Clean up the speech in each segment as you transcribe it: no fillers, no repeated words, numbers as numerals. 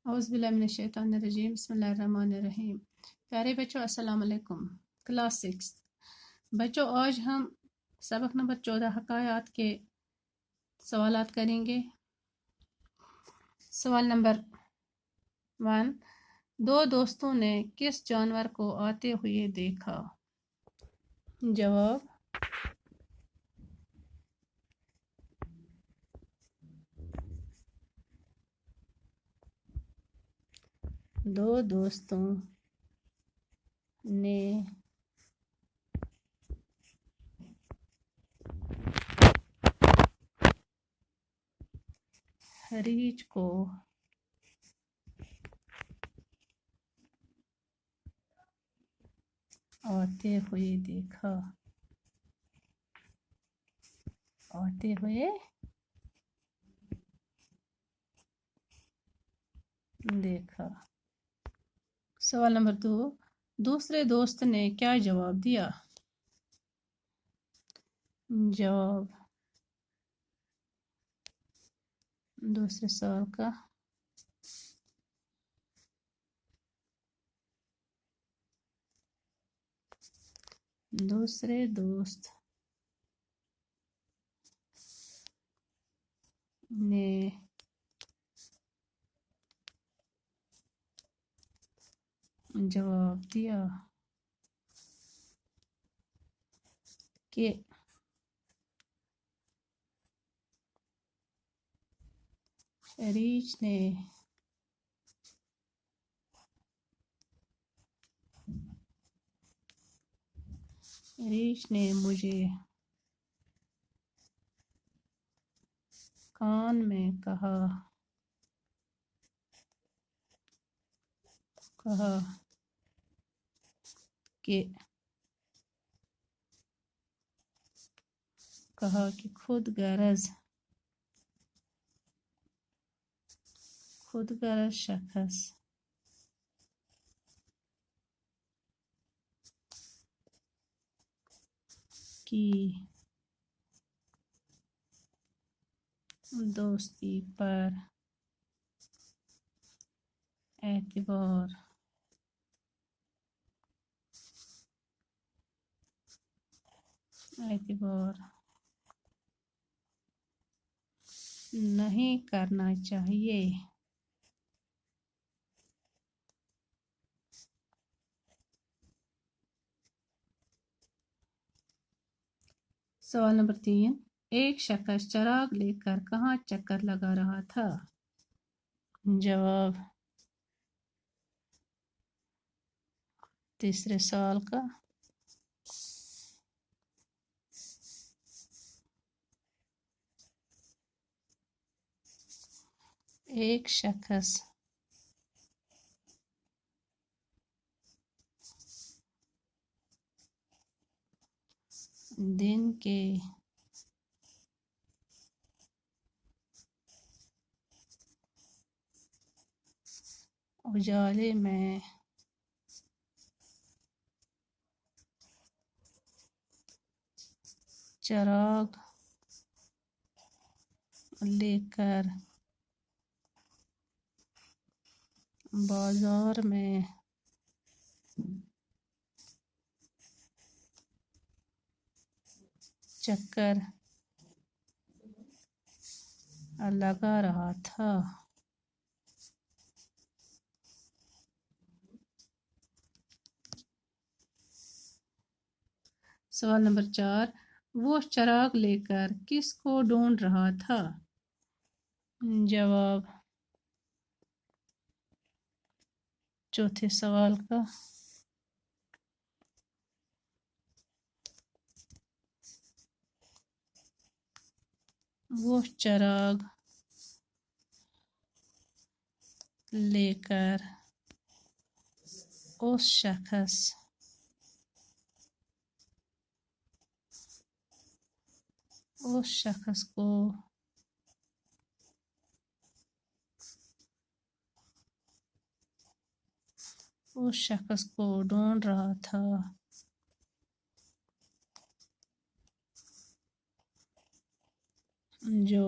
اعوذ باللہ من الشیطان الرجیم بسم اللہ الرحمن الرحیم۔ پیارے بچوں السلام علیکم۔ کلاس 6 بچوں آج ہم سبق نمبر 14 حکایات کے سوالات کریں گے۔ سوال نمبر 1، دو دوستوں نے کس جانور کو آتے ہوئے دیکھا؟ جواب، دو دوستوں نے ہریچ کو آتے ہوئے دیکھا۔ آتے ہوئے دیکھا۔ سوال نمبر 2، دوسرے دوست نے کیا جواب دیا؟ جواب، دوسرے سوال کا دوسرے دوست نے جواب دیا کہ ریچھ نے مجھے کان میں کہا کہ خود غرض شخص کی دوستی پر اعتبار نہیں کرنا چاہیے۔ سوال نمبر 3، ایک شخص چراغ لے کر کہاں چکر لگا رہا تھا؟ جواب، تیسرے سوال کا ایک شخص دن کے اجالے میں چراغ لے کر بازار میں چکر لگا رہا تھا۔ سوال نمبر 4، وہ چراغ لے کر کس کو ڈھونڈ رہا تھا؟ جواب، چوتھے سوال کا وہ چراغ لے کر اس شخص کو ڈھونڈ رہا تھا جو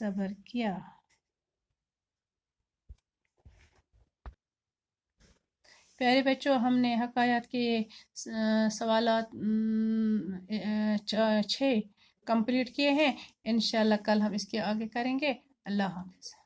صبر کیا۔ پیارے بچوں، ہم نے حکایات کے سوالات 6 کمپلیٹ کیے ہیں۔ انشاءاللہ کل ہم اس کے آگے کریں گے۔ اللہ حافظ۔